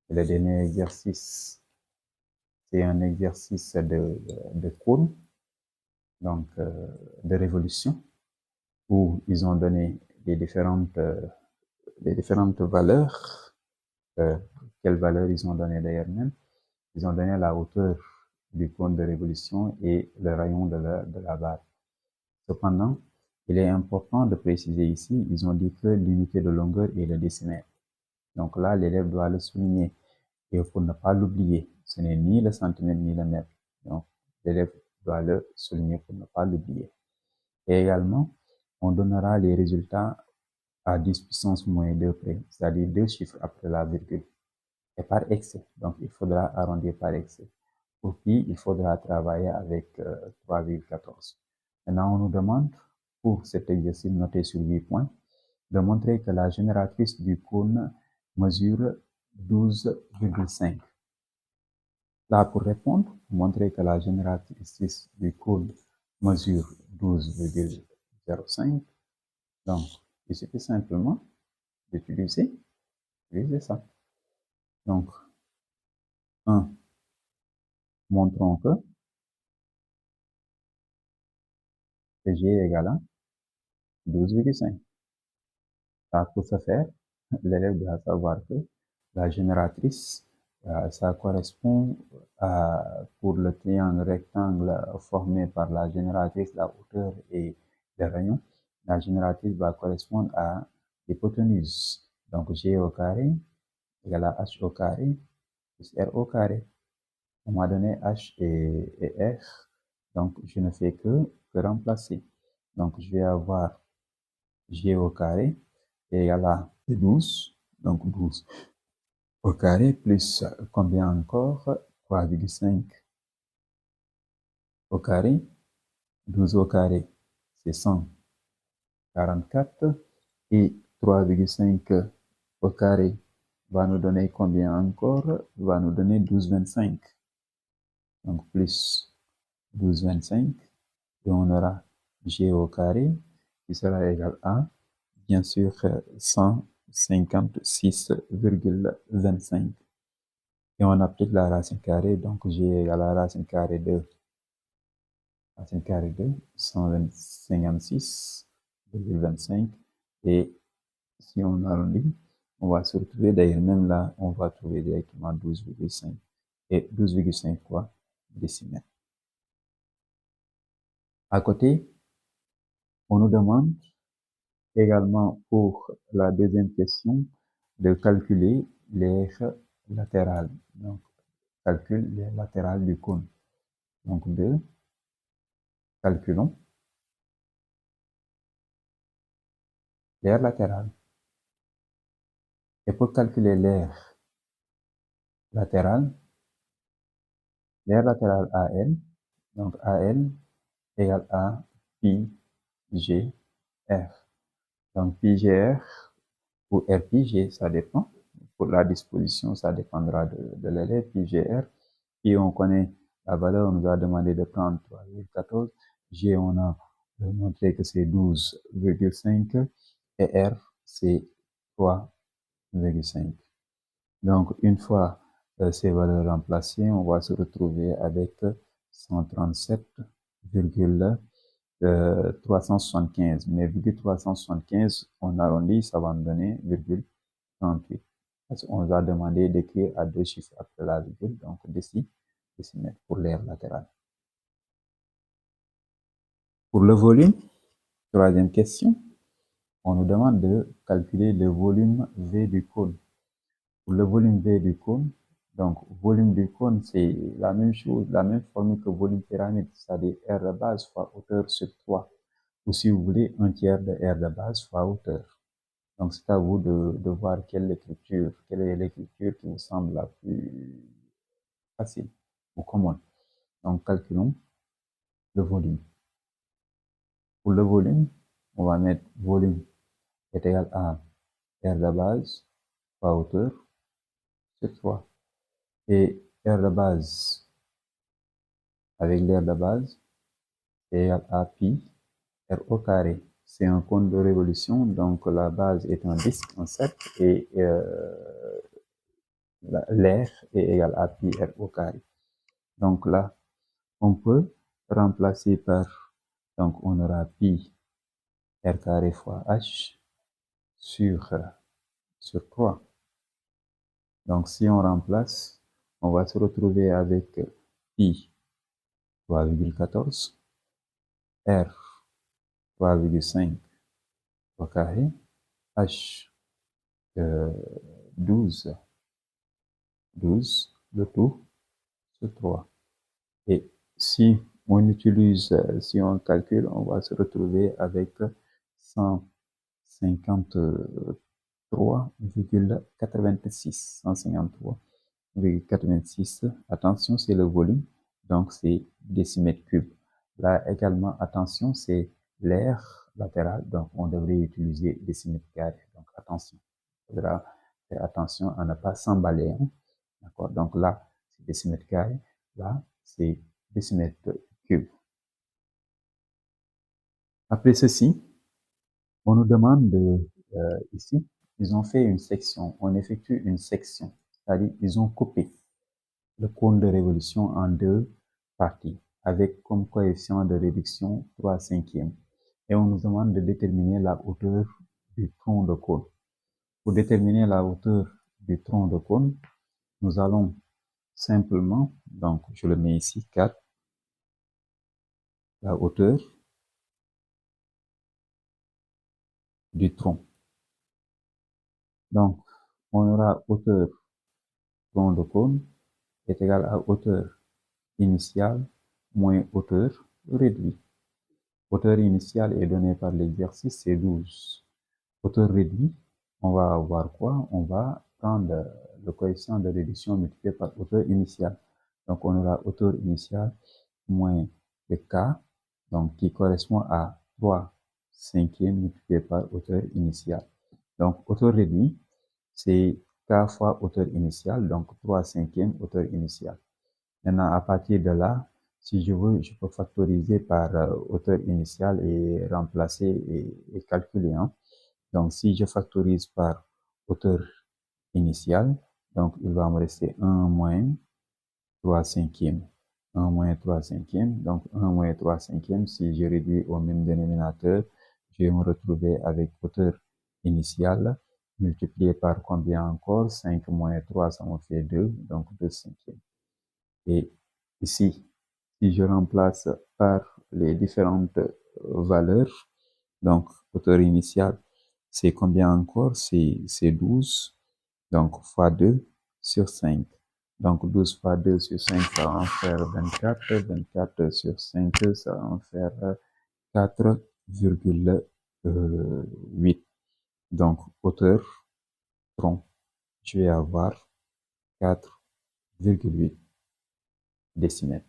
Et le dernier exercice, c'est un exercice de cône, donc de révolution, où ils ont donné les différentes valeurs. Quelles valeurs ils ont donné d'ailleurs même? Ils ont donné la hauteur du cône de révolution et le rayon de la barre. Cependant, il est important de préciser ici, ils ont dit que l'unité de longueur est le décimètre. Donc là, l'élève doit le souligner. Et pour ne pas l'oublier, ce n'est ni le centimètre ni le mètre. Donc, l'élève doit le souligner pour ne pas l'oublier. Et également, on donnera les résultats à 10 puissance moins 2 près, c'est-à-dire 2 chiffres après la virgule, et par excès. Donc, il faudra arrondir par excès. Pour qui, il faudra travailler avec 3,14. Maintenant, on nous demande, pour cet exercice noté sur 8 points, de montrer que la génératrice du cône mesure 12,5. Là, pour répondre, montrer que la génératrice du cône mesure 12,05. Donc, il suffit simplement d'utiliser ça. Donc, 1, montrons que G est égal à 12,5. Pour ce faire, l'élève doit savoir que la génératrice, ça correspond pour le triangle rectangle formé par la génératrice, la hauteur et le rayon. La génératrice va correspondre à l'hypoténuse. Donc, G au carré égale à H au carré plus R au carré. On m'a donné H et R, donc je ne fais que remplacer. Donc, je vais avoir G au carré égale à 12, donc 12 au carré plus combien encore? 3,5 au carré, 12 au carré, c'est 144 et 3,5 au carré va nous donner combien encore? Va nous donner 12,25. Donc plus 12,25 et on aura G au carré qui sera égal à, bien sûr, 156,25. Et on applique la racine carrée, donc G égale à la racine carrée de 156,25. Et si on arrondit, on va se retrouver, d'ailleurs même là, on va trouver directement 12,5. Et 12,5 quoi? Décimètres. À côté, on nous demande également pour la deuxième question de calculer l'aire latérale. Donc, calcule l'aire latérale du cône. Donc, calculons l'aire latérale. Et pour calculer l'aire latérale AL, donc AL égale à pi G R. Donc pi GR ou RPG, ça dépend. Pour la disposition, ça dépendra de l'élève, pi GR. Pi, on connaît la valeur, on nous a demandé de prendre 3,14. G, on a montré que c'est 12,5 et R, c'est 3,5. Donc, une fois ces valeurs remplacées, on va se retrouver avec 137,375. Mais virgule 375, on arrondit, ça va nous donner virgule 38. Parce qu'on nous a demandé d'écrire à 2 chiffres après la virgule, donc décimètre pour l'aire latérale. Pour le volume, troisième question, on nous demande de calculer le volume V du cône. Pour le volume V du cône, donc volume du cône, c'est la même chose, la même formule que volume pyramide, c'est-à-dire R de base fois hauteur sur 3. Ou si vous voulez, un tiers de R de base fois hauteur. Donc c'est à vous de voir quelle est l'écriture qui vous semble la plus facile ou commune. Donc calculons le volume. Pour le volume, on va mettre volume est égal à R de base fois hauteur sur 3. Et R de base avec l'aire de base est égal à pi R au carré. C'est un cône de révolution, donc la base est un disque, un cercle, et l'air est égal à pi r au carré. Donc là, on peut remplacer par, donc on aura pi r carré fois h sur 3. Donc si on remplace, on va se retrouver avec pi 3,14, r 3,5 au carré, h 12, 12, le tout sur 3. Et si on utilise, si on calcule, on va se retrouver avec 153,86. 153,86. Attention, c'est le volume, donc c'est décimètres cubes. Là également, attention, c'est l'air latéral, donc on devrait utiliser décimètres carrés. Donc attention, il faudra faire attention à ne pas s'emballer. Hein. D'accord? Donc là, c'est décimètres carrés. Là, c'est décimètres cubes. Après ceci, on nous demande ici, ils ont fait une section, on effectue une section, c'est-à-dire ils ont coupé le cône de révolution en deux parties, avec comme coefficient de réduction 3/5. Et on nous demande de déterminer la hauteur du tronc de cône. Pour déterminer la hauteur du tronc de cône, nous allons simplement, donc je le mets ici, 4, la hauteur du tronc. Donc, on aura hauteur tronc de cône est égal à hauteur initiale moins hauteur réduite. Hauteur initiale est donnée par l'exercice, c'est 12. Hauteur réduite, on va avoir quoi? On va prendre le coefficient de réduction multiplié par hauteur initiale. Donc, on aura hauteur initiale moins le k, donc qui correspond à 3/5 multiplié par hauteur initiale. Donc, hauteur réduite, c'est k fois hauteur initiale, donc 3/5 hauteur initiale. Maintenant, à partir de là, si je veux, je peux factoriser par hauteur initiale et remplacer et calculer. Hein. Donc, si je factorise par hauteur initiale, donc il va me rester 1 moins 3/5. 1 moins 3/5. Donc, 1 moins 3/5, si je réduis au même dénominateur, je vais me retrouver avec hauteur initiale multiplié par combien encore? 5 moins 3, ça me fait 2, donc 2/5. Et ici, si je remplace par les différentes valeurs, donc hauteur initiale, c'est combien encore? C'est 12, donc fois 2 sur 5. Donc 12 fois 2 sur 5, ça va en faire 24. 24 sur 5, ça va en faire 4,8. Donc hauteur tronc, je vais avoir 4,8 décimètres.